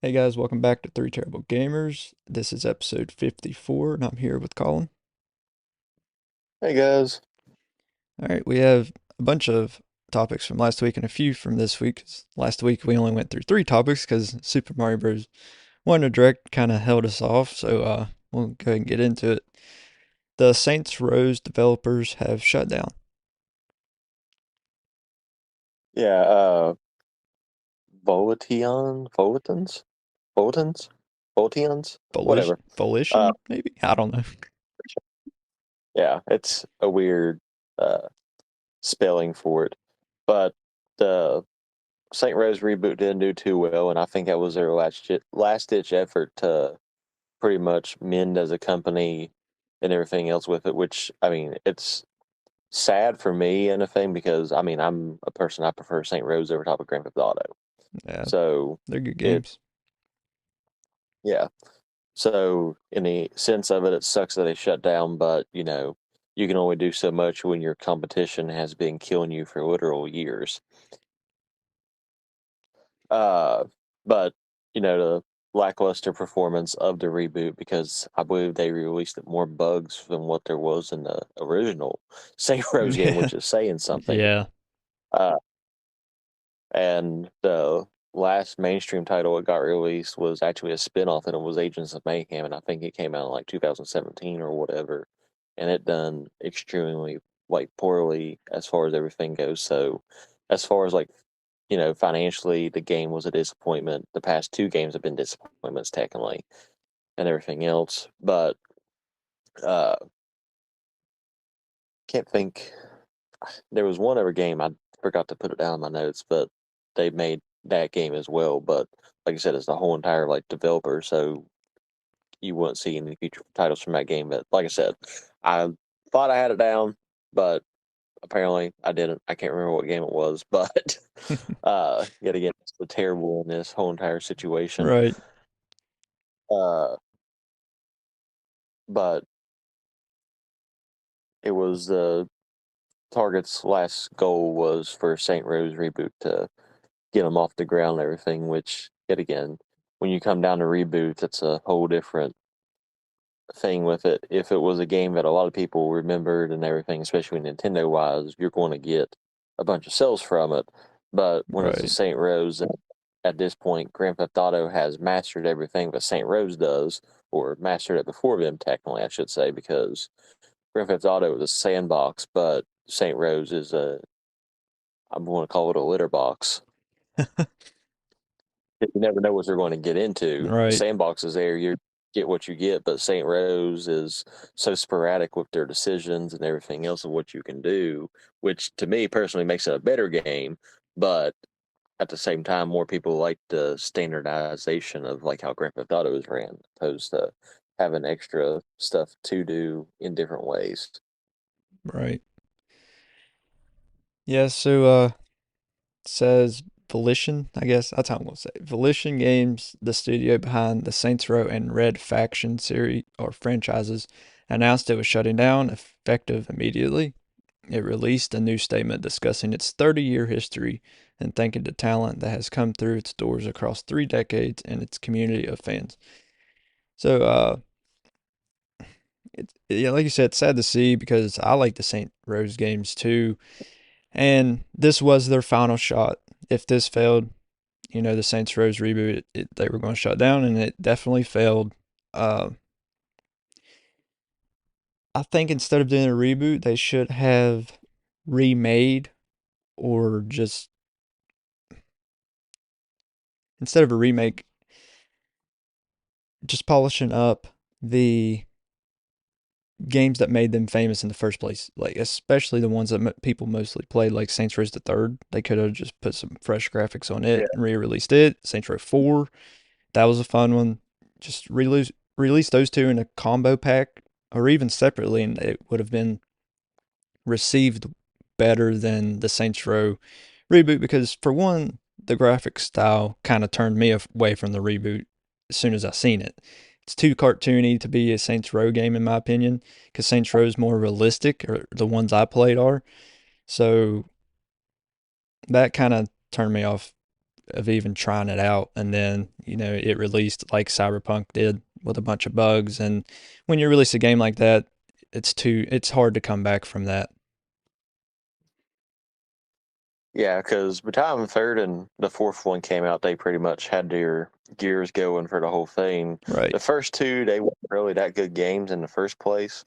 Hey guys, welcome back to Three Terrible Gamers. This is episode 54, and I'm here with Colin. Hey guys. All right, we have a bunch of topics from last week and a few from this week. 'Cause last week we only went through three topics because Super Mario Bros. Wonder Direct kind of held us off, so we'll go ahead and get into it. The Saints Row developers have shut down. Yeah, Volatians, Volition, whatever. Uh, Volition, maybe? I don't know. yeah, it's a weird uh spelling for it, but the Saint Rose reboot didn't do too well, and I think that was their last ditch effort to pretty much mend as a company and everything else with it. Which I mean, it's sad for me and a thing because I mean, I'm a person I prefer Saint Rose over top of Grand Theft Auto, Yeah, so they're good it games. yeah. So, in the sense of it, it sucks that they shut down, but you can only do so much when your competition has been killing you for literal years. Uh, but the lackluster performance of the reboot because I believe they released more bugs than what there was in the original Saint Rose game, Yeah, which is saying something. yeah, Uh, and the last mainstream title it got released was actually a spin-off and it was Agents of Mayhem, and I think it came out in like 2017 or whatever, and it done extremely like poorly as far as everything goes. So as far as like financially the game was a disappointment. The past two games have been disappointments technically and everything else, but uh can't think. There was one other game I forgot to put it down in my notes, but they made that game as well. But like I said, it's the whole entire like developer, so you wouldn't see any future titles from that game. But like I said, I thought I had it down, but apparently I didn't. I can't remember what game it was, but yet again, it's the terrible in this whole entire situation. right. Uh, but it was the Target's last goal was for Saint Rose reboot to get them off the ground and everything, which, yet again, when you come down to reboots, it's a whole different thing with it. If it was a game that a lot of people remembered and everything, especially Nintendo wise, you're going to get a bunch of sales from it. But when it's a Right. Saint Rose, at this point, Grand Theft Auto has mastered everything that Saint Rose does, or mastered it before them, technically, I should say, because Grand Theft Auto is a sandbox, but Saint Rose is I'm going to call it a litter box. You never know what they're going to get into. The Right. sandbox is there, you get what you get, but St. Rose is so sporadic with their decisions and everything else of what you can do, which to me personally makes it a better game. But at the same time, more people like the standardization of like how Grand Theft Auto is ran, opposed to having extra stuff to do in different ways. Right. Yeah, so says Volition, I guess that's how I'm gonna say it. Volition Games, the studio behind the Saints Row and Red Faction series or franchises, announced it was shutting down effective immediately. It released a new statement discussing its 30-year history and thanking the talent that has come through its doors across 3 decades and its community of fans. So, yeah, like you said, it's sad to see because I like the Saint Rose games too, and this was their final shot. If this failed, the Saints Rose reboot, they were going to shut down, and it definitely failed. Uh, I think instead of doing a reboot, they should have remade or just instead of a remake, just polishing up the games that made them famous in the first place. Like especially the ones that people mostly played, like Saints Row the Third. They could have just put some fresh graphics on Yeah. it and re-released it. Saints Row Four, that was a fun one. Just release those two in a combo pack or even separately, and it would have been received better than the Saints Row reboot because, for one, the graphic style kind of turned me away from the reboot as soon as I seen it. It's too cartoony to be a Saints Row game, in my opinion, because Saints Row is more realistic, or the ones I played are. So that kind of turned me off of even trying it out, and then it released like Cyberpunk did with a bunch of bugs. And when you release a game like that, it's hard to come back from that. Yeah, because by the time the third and the fourth one came out, they pretty much had their gears going for the whole thing. Right. The first two, they weren't really that good games in the first place,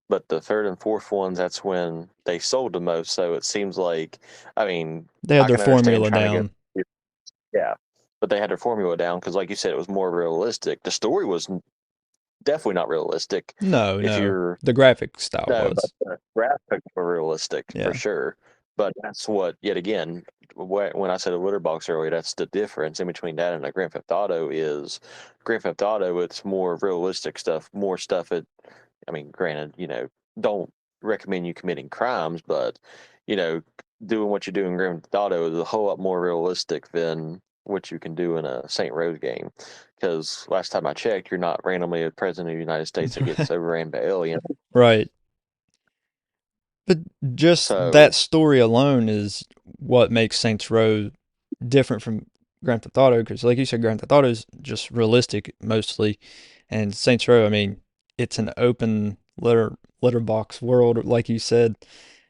but the third and fourth ones, that's when they sold the most. So it seems like, I mean, They had I their can understand formula trying to go, down. yeah, but they had their formula down because, like you said, it was more realistic. The story was definitely not realistic. No, If no. you're The graphic style No, but was. the graphics were realistic for Yeah. sure. But that's what, yet again, when I said a litter box earlier, that's the difference in between that and a Grand Theft Auto is Grand Theft Auto, it's more realistic stuff, more stuff. I mean, granted, don't recommend you committing crimes, but, you know, doing what you do in Grand Theft Auto is a whole lot more realistic than what you can do in a Saint Rose game. Because last time I checked, you're not randomly a president of the United States that gets overran by aliens. Right. But just that So, story alone is what makes Saints Row different from Grand Theft Auto, because like you said, Grand Theft Auto is just realistic mostly, and Saints Row, I mean, it's an open litter box world, like you said,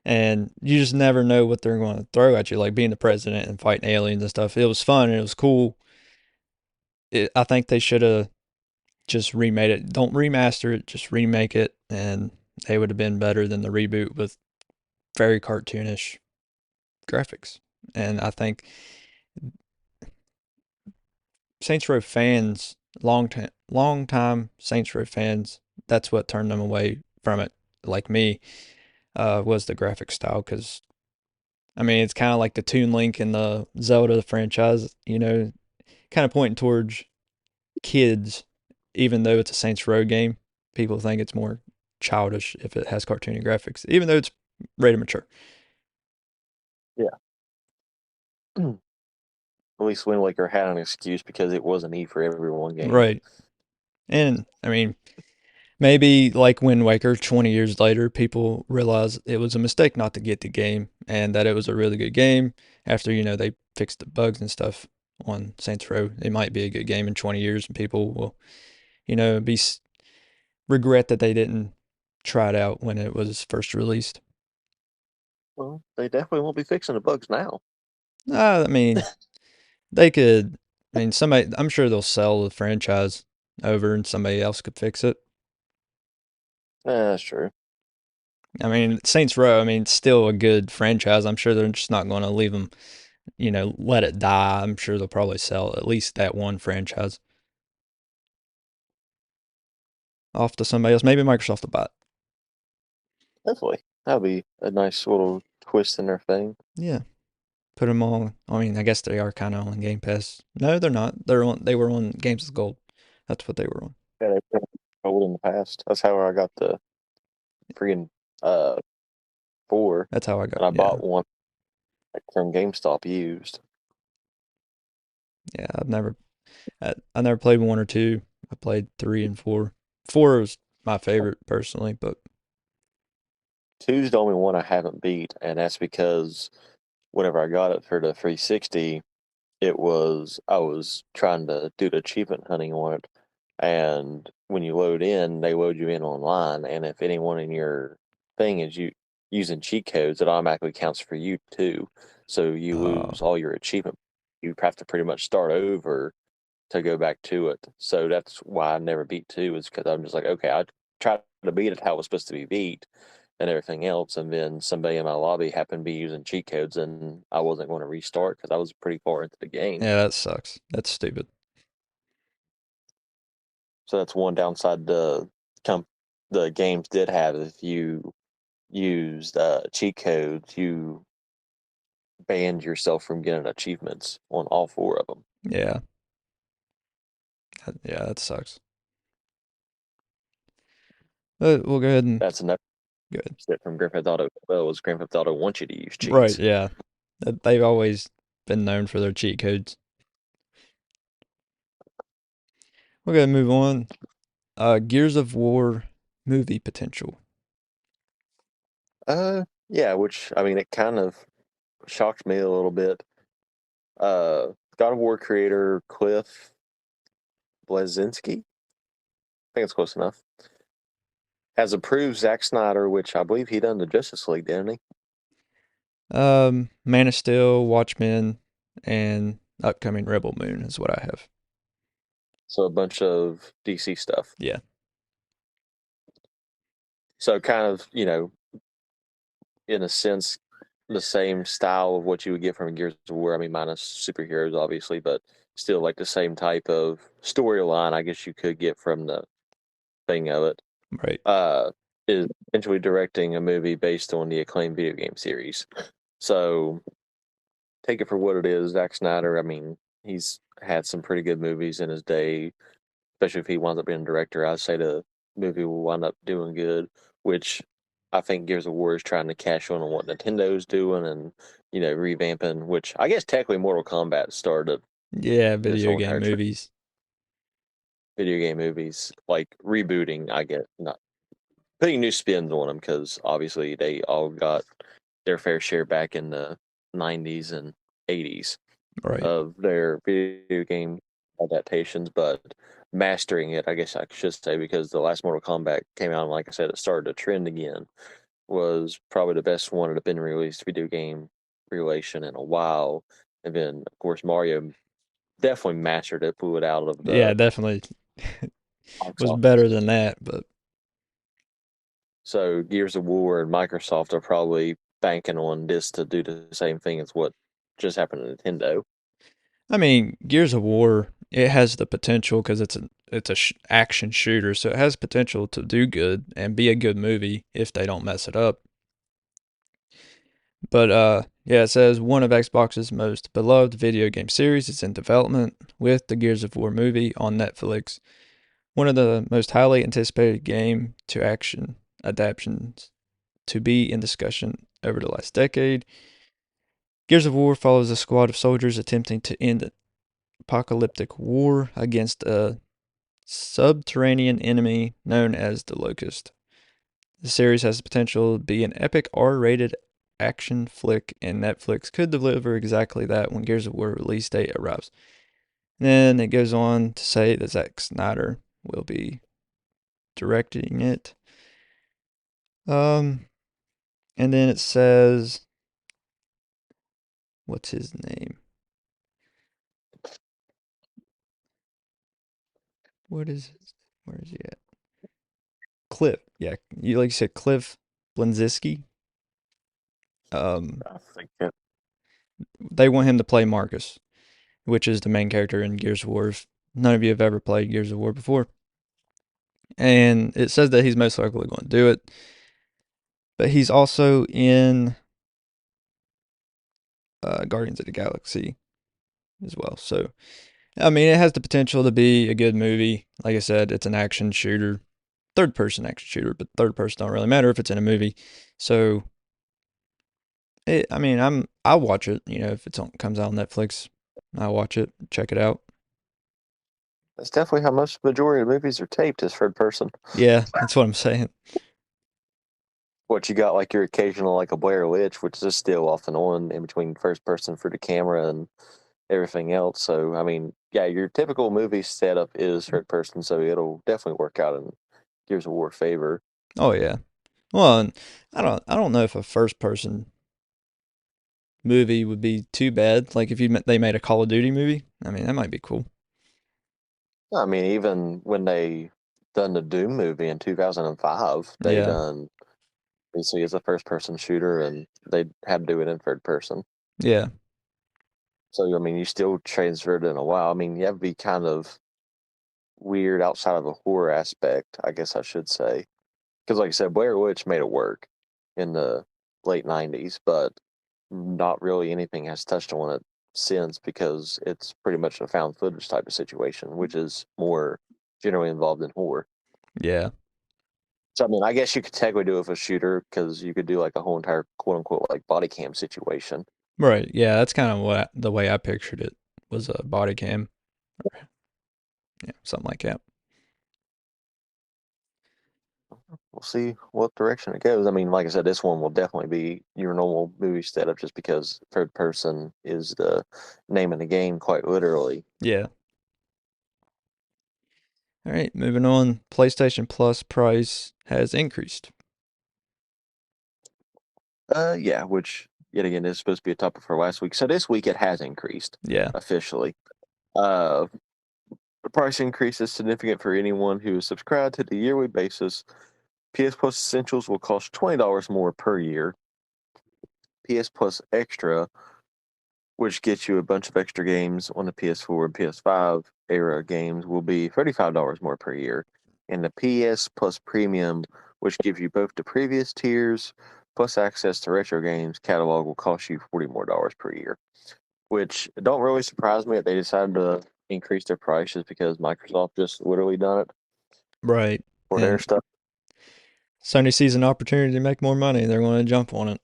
and you just never know what they're going to throw at you. Like being the president and fighting aliens and stuff, it was fun and it was cool. I think they should have just remade it. Don't remaster it, just remake it, and they would have been better than the reboot with very cartoonish graphics. And I think Saints Row fans, long time Saints Row fans, that's what turned them away from it. Like me, was the graphic style. Because I mean, it's kind of like the Toon Link in the Zelda franchise. Kind of pointing towards kids, even though it's a Saints Row game. People think it's more childish if it has cartoony graphics, even though it's rated mature. yeah. At least Wind Waker had an excuse because it was an E for everyone game. Right. And I mean, maybe like Wind Waker, 20 years later, people realize it was a mistake not to get the game and that it was a really good game after, they fixed the bugs and stuff on Saints Row. It might be a good game in 20 years and people will, be regret that they didn't try it out when it was first released. Well, they definitely won't be fixing the bugs now. I mean, they could, I mean, I'm sure they'll sell the franchise over and somebody else could fix it. That's true. I mean, Saints Row, I mean, it's still a good franchise. I'm sure they're just not going to leave them, let it die. I'm sure they'll probably sell at least that one franchise off to somebody else. Maybe Microsoft will buy it. Definitely. That'd be a nice little twist in their thing. Yeah, put them all. I mean, I guess they are kind of on Game Pass. No, they're not. They were on Games with Gold. That's what they were on. Yeah, they've been old in the past. That's how I got the freaking uh 4, That's how I got. and I Yeah, bought one like, from GameStop used. yeah. I never played 1 or 2. I played 3 and 4. 4 was my favorite personally, but Two's the only one I haven't beat, and that's because whenever I got it for the 360, I was trying to do the achievement hunting on it, and when you load in, they load you in online, and if anyone in your thing is using cheat codes, it automatically counts for you too. So you uh, lose all your achievement. You have to pretty much start over to go back to it. So that's why I never beat 2 is because I'm just like, okay, I tried to beat it how it was supposed to be beat and everything else, and then somebody in my lobby happened to be using cheat codes, and I wasn't going to restart because I was pretty far into the game. yeah, that sucks. That's stupid. So that's one downside the games did have. If you used cheat codes, you banned yourself from getting achievements on all 4 of them. Yeah, yeah, that sucks. But we'll go ahead and That's another go ahead. step from Grand Theft Auto. Well, was Grand Theft Auto wants you to use Right, cheats. yeah. They've always been known for their cheat codes. We're gonna move on. Gears of War movie potential. Yeah, which I mean, it kind of shocked me a little bit. God of War creator Cliff Bleszinski, I think it's close enough, has approved Zack Snyder, which I believe he done the Justice League, didn't he? Man of Steel, Watchmen, and upcoming Rebel Moon is what I have. So a bunch of DC stuff. Yeah, So kind of, in a sense, the same style of what you would get from Gears of War. I mean, minus superheroes, obviously, but still like the same type of storyline, I guess you could get from the thing of it. right. Uh, is essentially directing a movie based on the acclaimed video game series. So take it for what it is. Zack Snyder, I mean, he's had some pretty good movies in his day, especially if he winds up being a director. I'd say the movie will wind up doing good, which I think Gears of War is trying to cash in on what Nintendo's doing and, revamping, which I guess technically Mortal Kombat started Yeah, this video whole game entire trend. movies. Video game movies, like rebooting, I get, not putting new spins on them because obviously they all got their fair share back in the 90s and 80s Right. of their video game adaptations, but mastering it, I guess I should say, because the last Mortal Kombat came out, and like I said, it started a trend again, was probably the best one that had been released video game relation in a while. And then, of course, Mario definitely mastered it, blew it out of Yeah, the definitely box was office. better than that, but So Gears of War and Microsoft are probably banking on this to do the same thing as what just happened to Nintendo. I mean, Gears of War, it has the potential because it's a action shooter, so it has potential to do good and be a good movie if they don't mess it up. But yeah, it says one of Xbox's most beloved video game series is in development with the Gears of War movie on Netflix. One of the most highly anticipated game to action adaptations to be in discussion over the last decade. Gears of War follows a squad of soldiers attempting to end an apocalyptic war against a subterranean enemy known as the Locust. The series has the potential to be an epic R-rated action flick, and Netflix could deliver exactly that when Gears of War release date arrives. Then it goes on to say that Zack Snyder will be directing it. Um, and then it says, what's his name? What is? Where is he at? Cliff. Yeah, you like you said, Cliff Blenzinski. Um, I think that they want him to play Marcus, which is the main character in Gears of War. If none of you have ever played Gears of War before, and it says that he's most likely going to do it, but he's also in Guardians of the Galaxy as well. So, I mean, it has the potential to be a good movie. Like I said, it's an action shooter, third person action shooter, but third person don't really matter if it's in a movie. So, I mean, I'll watch it. If comes out on Netflix, I'll watch it, check it out. that's definitely how most majority of movies are taped is third person. Yeah, that's what I'm saying. What you got, like your occasional, like a Blair Witch, which is still off and on in between first person for the camera and everything else. So, I mean, yeah, your typical movie setup is third person, so it'll definitely work out in Gears of War favor. Oh yeah. Well, and I don't know if a first person movie would be too bad. Like if they made a Call of Duty movie, I mean that might be cool. I mean, even when they done the Doom movie in 2005, they Yeah, done basically as a first person shooter, and they had to do it in third person. yeah, So, I mean, you still transferred in a while. I mean, you have to be kind of weird outside of the horror aspect, I guess I should say. Because, like I said, Blair Witch made it work in the late 90s, but not really anything has touched on it since because it's pretty much a found footage type of situation, which is more generally involved in horror. yeah. So, I mean, I guess you could technically do it with a shooter because you could do like a whole entire quote unquote like body cam situation. Right. Yeah, that's kind of what the way I pictured it was a body cam. Yeah, something like that. we'll see what direction it goes. I mean, like I said, this one will definitely be your normal movie setup just because third person is the name of the game, quite literally. Yeah. All right, moving on. PlayStation Plus price has increased. Yeah, which yet again is supposed to be a topic for last week. So this week it has increased Yeah. officially. Uh, the price increase is significant for anyone who is subscribed to the yearly basis. PS Plus Essentials will cost $20 more per year. PS Plus Extra, which gets you a bunch of extra games on the PS4 and PS5 era games, will be $35 more per year. And the PS Plus Premium, which gives you both the previous tiers plus access to retro games catalog, will cost you $40 more per year. Which don't really surprise me that they decided to increase their prices because Microsoft just literally done it Right. for their And stuff. Sony sees an opportunity to make more money. They're going to jump on it.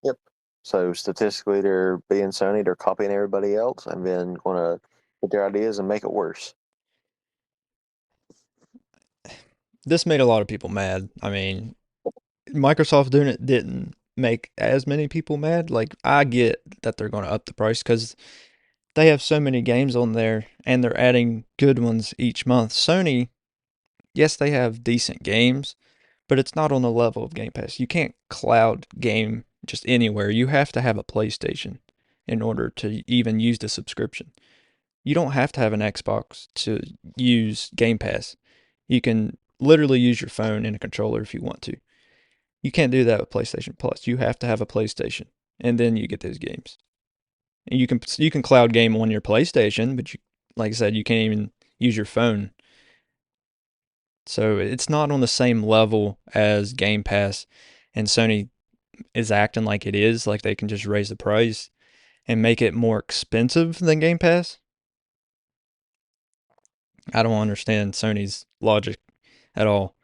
Yep. So statistically, they're being Sony, they're copying everybody else, and then going to put their ideas and make it worse. This made a lot of people mad. I mean, Microsoft doing it didn't make as many people mad. Like, I get that they're going to up the price because they have so many games on there and they're adding good ones each month. Sony, yes, they have decent games, but it's not on the level of Game Pass. You can't cloud game just anywhere. You have to have a PlayStation in order to even use the subscription. You don't have to have an Xbox to use Game Pass. You can literally use your phone and a controller if you want to. You can't do that with PlayStation Plus. You have to have a PlayStation, and then you get those games. And you can cloud game on your PlayStation, but you, like I said, you can't even use your phone. So it's not on the same level as Game Pass, and Sony is acting like it is, like they can just raise the price and make it more expensive than Game Pass. I don't understand Sony's logic at all.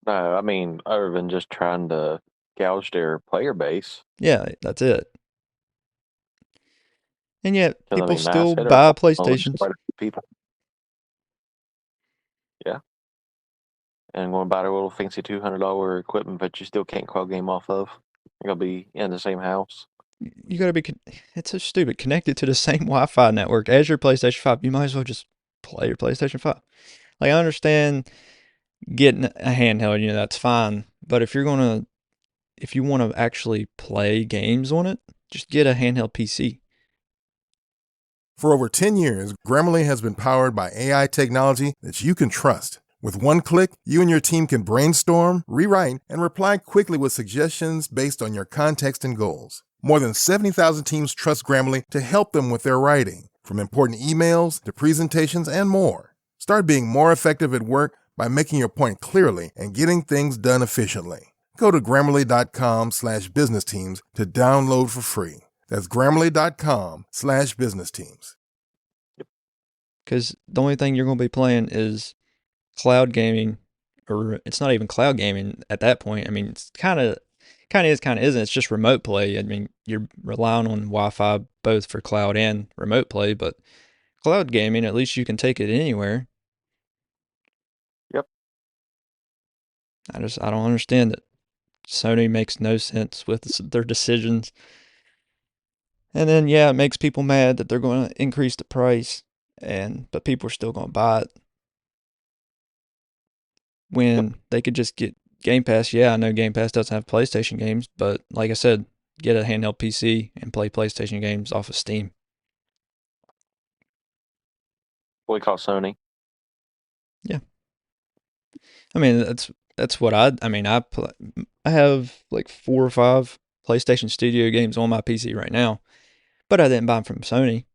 No, I mean, other than just trying to gouge their player base, Yeah, that's it. And yet because I people mean, mass still hitter buy owns PlayStations. quite a few people. Yeah, and going to buy their little fancy $200 equipment, but you still can't call game off of. You're gonna be in the same house. You got to be, it's so stupid, connected to the same Wi-Fi network as your PlayStation 5. You might as well just play your PlayStation 5. Like, I understand getting a handheld, that's fine. But if you want to actually play games on it, just get a handheld PC. For over 10 years, Grammarly has been powered by AI technology that you can trust. With one click, you and your team can brainstorm, rewrite, and reply quickly with suggestions based on your context and goals. More than 70,000 teams trust Grammarly to help them with their writing, from important emails to presentations and more. Start being more effective at work by making your point clearly and getting things done efficiently. Go to Grammarly.com/business teams to download for free. That's Grammarly.com/business teams. Because the only thing you're going to be playing is cloud gaming, or it's not even cloud gaming at that point. I mean, it's kind of is, kind of isn't. It's just remote play. I mean, you're relying on Wi-Fi both for cloud and remote play, but cloud gaming, at least you can take it anywhere. Yep. I don't understand it. Sony makes no sense with their decisions. And then yeah, it makes people mad that they're going to increase the price, and but people are still going to buy it Yep. when they could just get Game Pass. Yeah, I know Game Pass doesn't have PlayStation games, but like I said, get a handheld PC and play PlayStation games off of Steam. What we call Sony. Yeah, I mean that's what I mean. I have like 4 or 5 PlayStation Studio games on my PC right now, but I didn't buy them from Sony.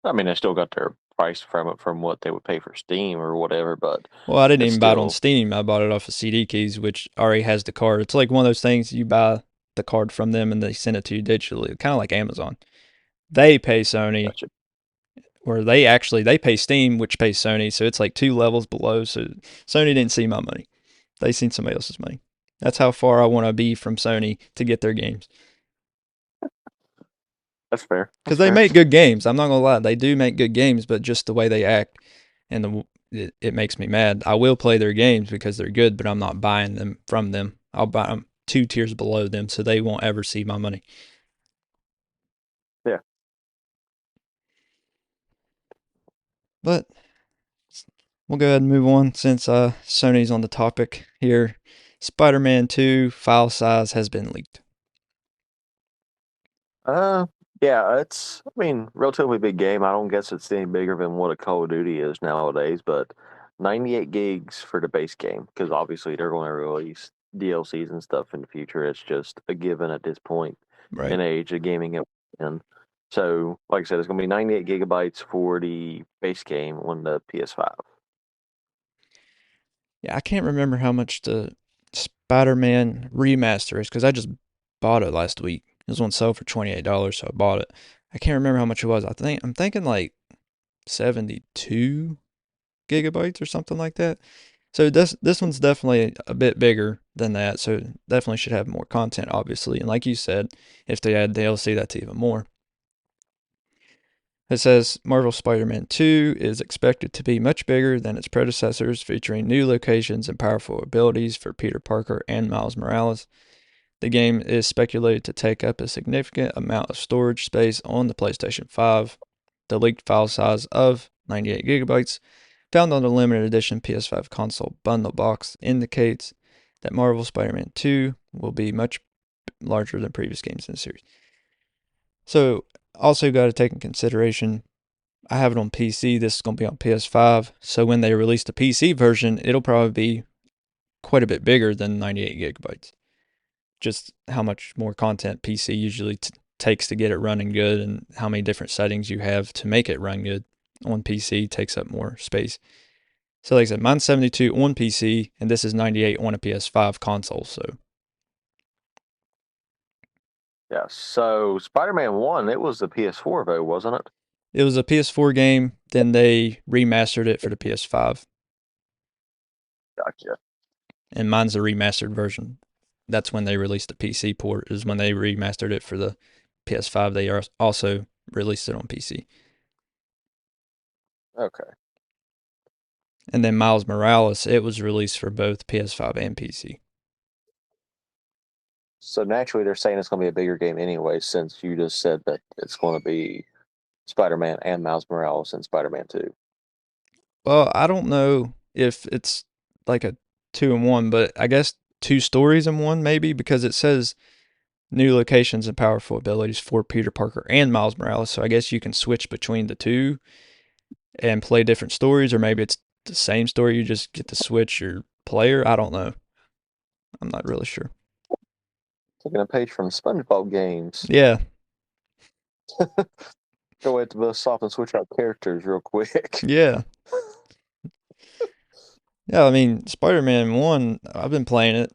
I mean, they still got their price from it from what they would pay for Steam or whatever, but Well, I didn't it's even buy it on still Steam. I bought it off of CD Keys, which already has the card. It's like one of those things you buy the card from them and they send it to you digitally, kind of like Amazon. They pay Sony, gotcha. or they pay Steam, which pays Sony. So it's like 2 levels below. So Sony didn't see my money; they seen somebody else's money. That's how far I want to be from Sony to get their games. That's fair. Because That's they fair. make good games. I'm not gonna lie, they do make good games, but just the way they act and it makes me mad. I will play their games because they're good, but I'm not buying them from them. I'll buy them 2 tiers below them, so they won't ever see my money. Yeah. But we'll go ahead and move on since Sony's on the topic here. Spider-Man 2 file size has been leaked. Uh, yeah, it's, I mean, relatively big game. I don't guess it's any bigger than what a Call of Duty is nowadays, but 98 gigs for the base game, because obviously they're going to release DLCs and stuff in the future. It's just a given at this point Right. in age of gaming. And so, like I said, it's going to be 98 gigabytes for the base game on the PS5. Yeah, I can't remember how much the Spider-Man remaster is because I just bought it last week. It was on sale for $28, so I bought it. I can't remember how much it was. I'm thinking like 72 gigabytes or something like that. So this one's definitely a bit bigger than that. So definitely should have more content, obviously. And like you said, if they add DLC, that's even more. It says Marvel Spider-Man 2 is expected to be much bigger than its predecessors, featuring new locations and powerful abilities for Peter Parker and Miles Morales. The game is speculated to take up a significant amount of storage space on the PlayStation 5. The leaked file size of 98 gigabytes, found on the limited edition PS5 console bundle box, indicates that Marvel Spider-Man 2 will be much larger than previous games in the series. So, also got to take in consideration, I have it on PC. This is going to be on PS5. So when they release the PC version, it'll probably be quite a bit bigger than 98 gigabytes. Just how much more content PC usually takes to get it running good, and how many different settings you have to make it run good on PC takes up more space. So like I said, mine's 72 on PC, and this is 98 on a PS5 console. So Yeah, so Spider-Man 1, it was the PS4 though, wasn't it? it was a PS4 game, then they remastered it for the PS5, Gotcha. and mine's the remastered version. That's when they released the PC port, is when they remastered it for the PS5. They also released it on PC. Okay. And then Miles Morales, it was released for both PS5 and PC. So naturally, they're saying it's going to be a bigger game anyway, since you just said that it's going to be Spider-Man and Miles Morales and Spider-Man 2. Well, I don't know if it's like a 2-in-1, but I guess 2 stories in 1 maybe, because it says new locations and powerful abilities for Peter Parker and Miles Morales. So I guess you can switch between the two and play different stories, or maybe it's the same story. You just get to switch your player. I don't know. I'm not really sure. Taking a page from SpongeBob games. Yeah, Go ahead to the soft and switch out characters real quick. yeah, yeah. I mean, Spider-Man 1, I've been playing it,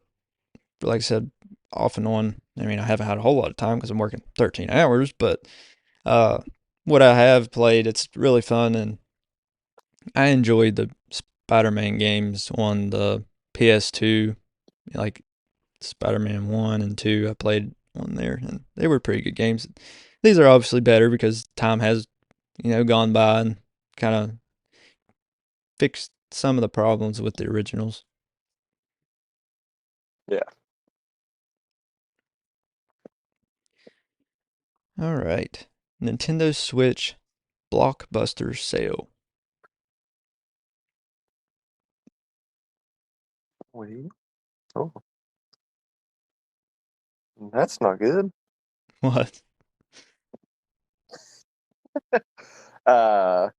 like I said, off and on. I mean, I haven't had a whole lot of time because I'm working 13 hours, but uh, what I have played, it's really fun, and I enjoyed the Spider-Man games on the PS2, like Spider-Man 1 and 2. I played on there, and they were pretty good games. These are obviously better because time has, gone by and kind of fixed some of the problems with the originals. Yeah. All right. Nintendo Switch blockbuster sale. Wait. Oh, that's not good. What? Uh,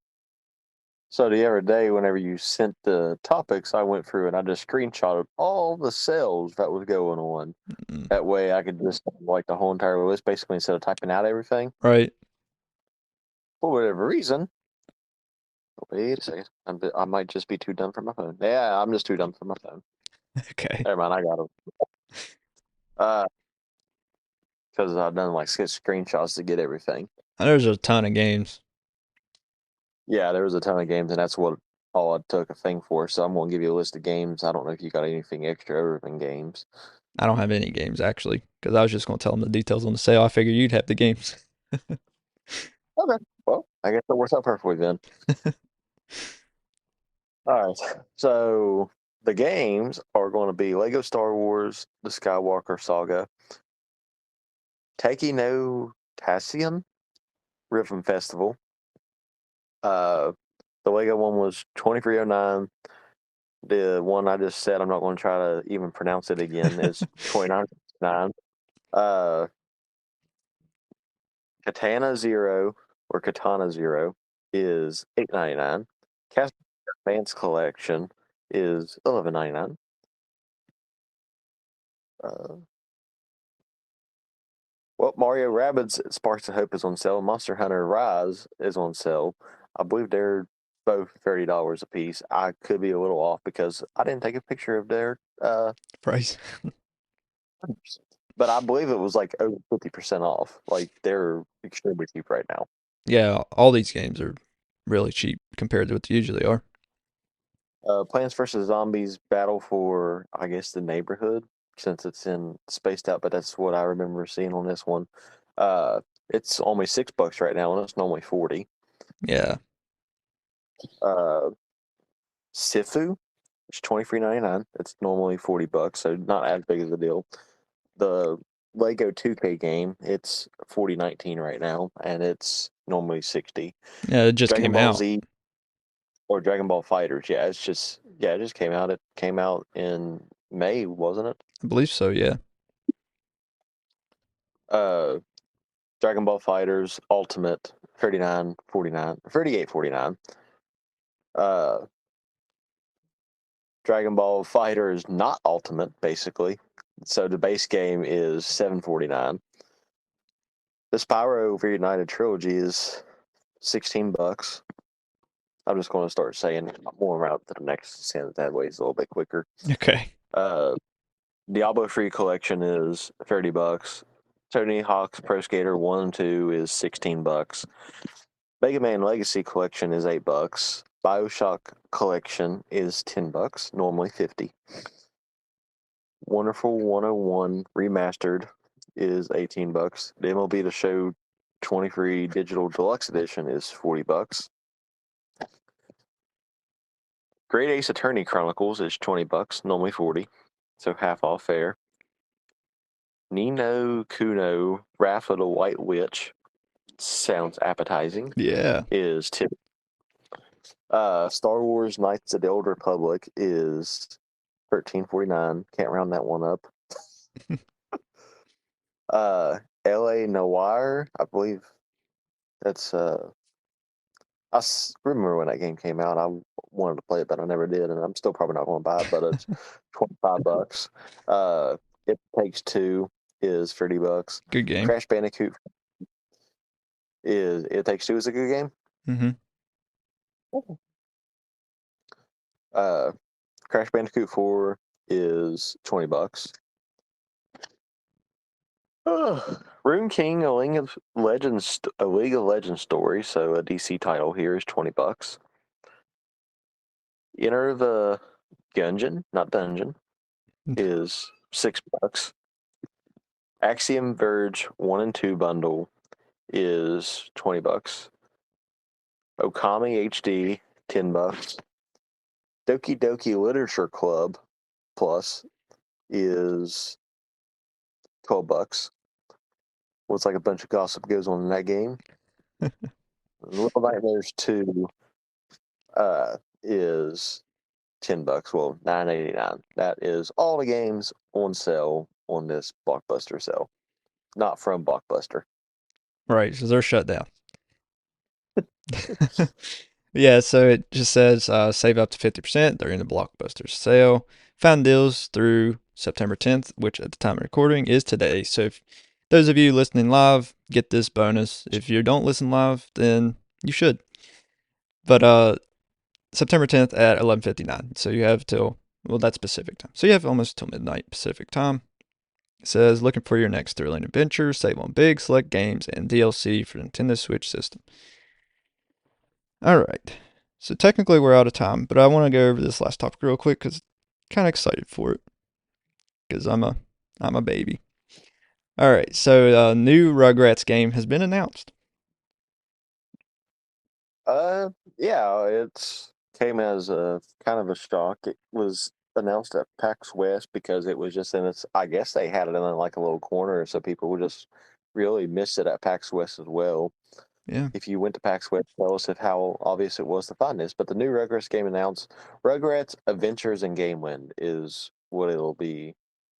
so the other day, whenever you sent the topics, I went through and I just screenshotted all the sales that was going on. Mm, That way, I could just like the whole entire list basically instead of typing out everything. right. For whatever reason. Wait a second. I might just be too dumb for my phone. Yeah, I'm just too dumb for my phone. Okay. Never mind, I got it. Because I've done like 6 screenshots to get everything. There's a ton of games. Yeah, there was a ton of games, and that's what all I took a thing for. So I'm gonna give you a list of games. I don't know if you got anything extra other than games. I don't have any games actually because I was just going to tell them the details on the sale. I figured you'd have the games. Okay, well, I guess that works out perfectly then. All right. So the games are going to be Lego Star Wars: The Skywalker Saga, Taiki no Tassian Rhythm Festival. Uh, the Lego one was 2309. The one I just said, I'm not going to try to even pronounce it again, is 29.9. Uh, Katana Zero or Katana Zero is 8.99. Cast Advance Collection is 11.99. Uh, well, Mario Rabbids Sparks of Hope is on sale. Monster Hunter Rise is on sale. I believe they're both $30 a piece. I could be a little off because I didn't take a picture of their Price. but I believe it was like over 50% off. Like they're extremely cheap right now. Yeah, all these games are really cheap compared to what they usually are. Plants vs. Zombies Battle for, I guess, the neighborhood, since it's in spaced out, but that's what I remember seeing on this one. It's only $6 right now, and it's normally 40. Yeah. Uh, Sifu, it's 23.99. It's normally $40, so not as big of a deal. The Lego 2K game, it's 40.19 right now, and it's normally 60. Yeah, it just Dragon came Ball out. Z or Dragon Ball Fighters, it just came out. It came out in May, wasn't it? I believe so, yeah. Uh, Dragon Ball Fighters Ultimate 38.49. Uh, Dragon Ball Fighters not Ultimate, basically. So the base game is 7.49. The Spyro Reunited Trilogy is $16. I'm just going to start saying more around to the next since that way it's a little bit quicker. Okay. Uh, Diablo Free Collection is $30. Tony Hawk's Pro Skater 1 and 2 is $16. Mega Man Legacy Collection is $8. Bioshock Collection is $10, normally 50. Wonderful 101 Remastered is $18. The MLB The Show 23 Digital Deluxe Edition is $40. Great Ace Attorney Chronicles is $20, normally 40, so half off fair. Nino Kuno Wrath of the White Witch sounds appetizing. Yeah. Is $10. Star Wars Knights of the Old Republic is $13.49. Can't round that one up. L.A. Noire, I believe that's remember when that game came out. I wanted to play it, but I never did, and I'm still probably not going to buy it. But it's $25. It Takes Two is $30. Good game. Crash Bandicoot is It Takes Two is a good game. Mm-hmm. Uh, Crash Bandicoot 4 is $20. Rune King, a League of Legends story, so a DC title here is $20. Enter the Gungeon, not Dungeon, is $6. Axiom Verge 1 and 2 bundle is $20. Okami HD, $10. Doki Doki Literature Club Plus is $12. Looks like a bunch of gossip goes on in that game. Little Nightmares 2 is $10. Well, $9.89. That is all the games on sale on this Blockbuster sale. Not from Blockbuster. Right, so they're shut down. Yeah, so it just says save up to 50% during the Blockbuster sale. Found deals through September 10th, which at the time of recording is today. So if those of you listening live get this bonus. If you don't listen live, then you should. But September 10th at 11:59. So you have till, well, that's Pacific time. So you have almost till midnight Pacific time. It says looking for your next thrilling adventure, save on big select games and DLC for Nintendo Switch system. All right. So technically we're out of time, but I want to go over this last topic real quick because kind of excited for it because I'm a baby. All right. So new Rugrats game has been announced. Yeah, it's came as a kind of a shock. It was announced at PAX West because it was just in its. I guess they had it in like a little corner, so people would just really miss it at PAX West as well. Yeah. If you went to PAX West, tell us if how obvious it was to find this. But the new Rugrats game announced, Rugrats Adventures in Gameland is what it'll be,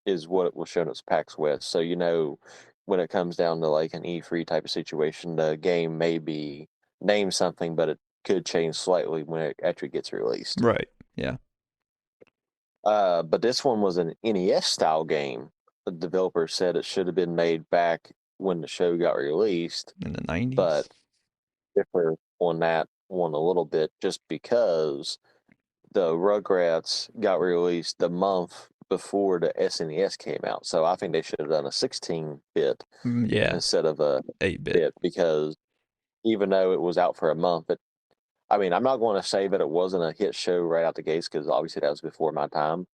is what it was shown at PAX West. So when it comes down to like an E3 type of situation, the game may be named something, but it could change slightly when it actually gets released. Right. Yeah. But this one was an NES style game. The developer said it should have been made back when the show got released, In the 90s. but differ on that one a little bit just because the Rugrats got released the month before the SNES came out. So I think they should have done a 16-bit Yeah. instead of a 8-bit. bit because even though it was out for a month, I'm not going to say that it wasn't a hit show right out the gates because obviously that was before my time,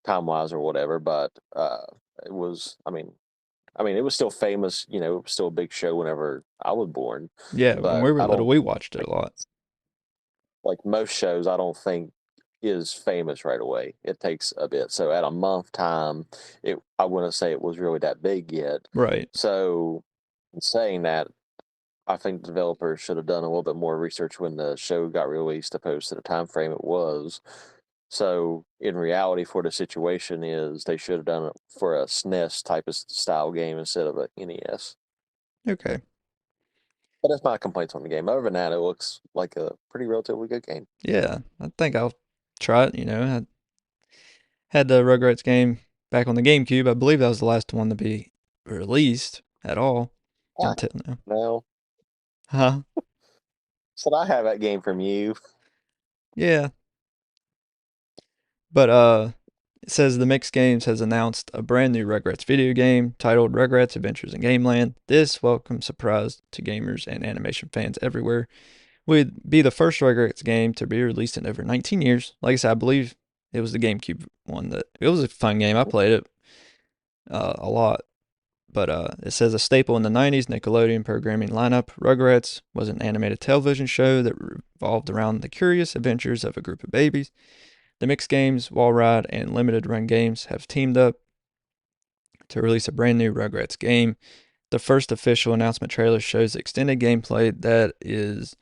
time wise or whatever. But it was, it was still famous. It was still a big show whenever I was born. Yeah, when But we were I little, don't we watched it a lot. like most shows. I don't think is famous right away. It takes a bit. So at a month time, I wouldn't say it was really that big yet. Right. So in saying that, I think the developers should have done a little bit more research when the show got released opposed to the time frame it was. So in reality for the situation is they should have done it for a SNES type of style game instead of a NES. Okay. But that's my complaints on the game. Other than that, it looks like a pretty relatively good game. Yeah, I think I'll try it. I had the Rugrats game back on the GameCube. I believe that was the last one to be released at all until now. No. Huh? So I have that game from you. Yeah. But it says the Mixed Games has announced a brand new Rugrats video game titled Rugrats Adventures in Gameland. This welcome surprise to gamers and animation fans everywhere would be the first Rugrats game to be released in over 19 years. Like I said, I believe it was the GameCube one. It was a fun game. I played it a lot. But it says a staple in the 90s Nickelodeon programming lineup, Rugrats was an animated television show that revolved around the curious adventures of a group of babies. The Mixed Games, Wall Ride, and Limited Run Games have teamed up to release a brand new Rugrats game. The first official announcement trailer shows extended gameplay that is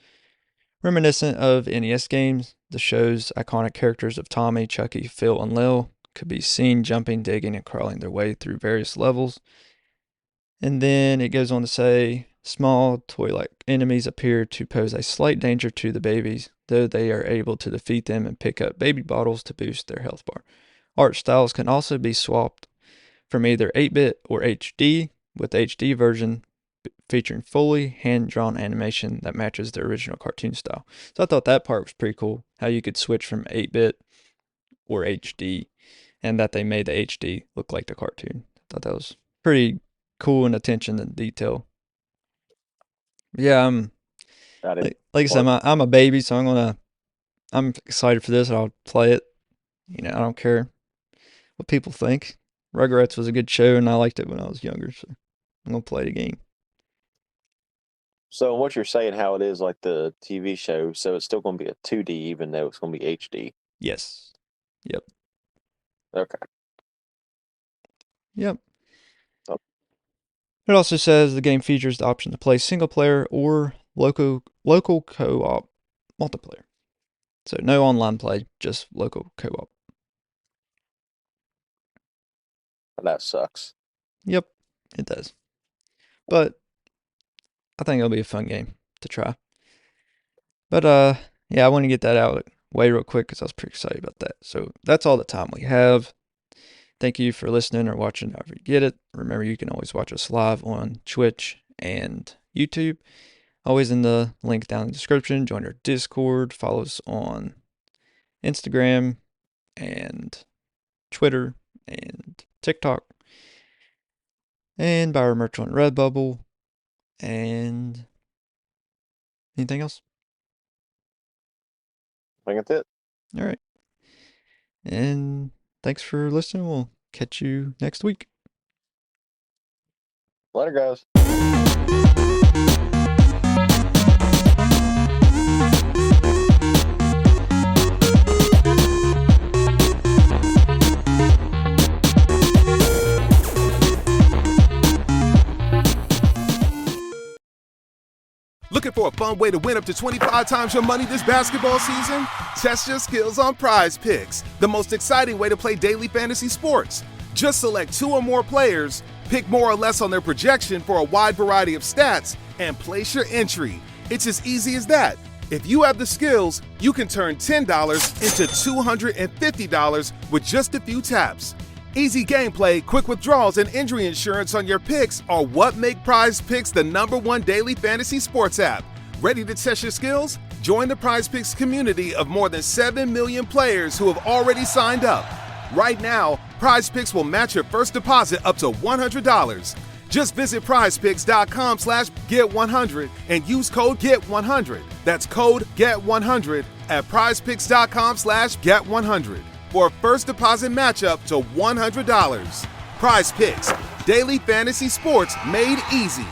reminiscent of NES games. The show's iconic characters of Tommy, Chucky, Phil, and Lil could be seen jumping, digging, and crawling their way through various levels. And then it goes on to say, small toy-like enemies appear to pose a slight danger to the babies, though they are able to defeat them and pick up baby bottles to boost their health bar. Art styles can also be swapped from either 8-bit or HD, with the HD version featuring fully hand-drawn animation that matches the original cartoon style. So I thought that part was pretty cool, how you could switch from 8-bit or HD, and that they made the HD look like the cartoon. I thought that was pretty cool and attention to detail. Yeah, like I said, I'm a baby, so I'm excited for this. I'll play it. I don't care what people think. Rugrats was a good show, and I liked it when I was younger, so I'm gonna play the game. So what you're saying, how it is like the TV show, so it's still going to be a 2D even though it's going to be HD. Yes. Yep. Okay. Yep. Oh. It also says the game features the option to play single player or local co-op multiplayer. So no online play, just local co-op. That sucks. Yep, it does. But I think it'll be a fun game to try. But yeah, I want to get that out way real quick because I was pretty excited about that. So that's all the time we have. Thank you for listening or watching however you get it. Remember, you can always watch us live on Twitch and YouTube. Always in the link down in the description. Join our Discord. Follow us on Instagram and Twitter and TikTok. And buy our merch on Redbubble. And anything else? I think that's it. All right. And thanks for listening. We'll catch you next week. Later, guys. Looking for a fun way to win up to 25 times your money this basketball season? Test your skills on Prize Picks, the most exciting way to play daily fantasy sports. Just select 2 or more players, pick more or less on their projection for a wide variety of stats, and place your entry. It's as easy as that. If you have the skills, you can turn $10 into $250 with just a few taps. Easy gameplay, quick withdrawals, and injury insurance on your picks are what make Prize Picks the #1 daily fantasy sports app. Ready to test your skills? Join the Prize Picks community of more than 7 million players who have already signed up. Right now, Prize Picks will match your first deposit up to $100. Just visit prizepicks.com/get100 and use code GET100. That's code GET100 at prizepicks.com/get100 for a first deposit matchup to $100. Prize Picks, daily fantasy sports made easy.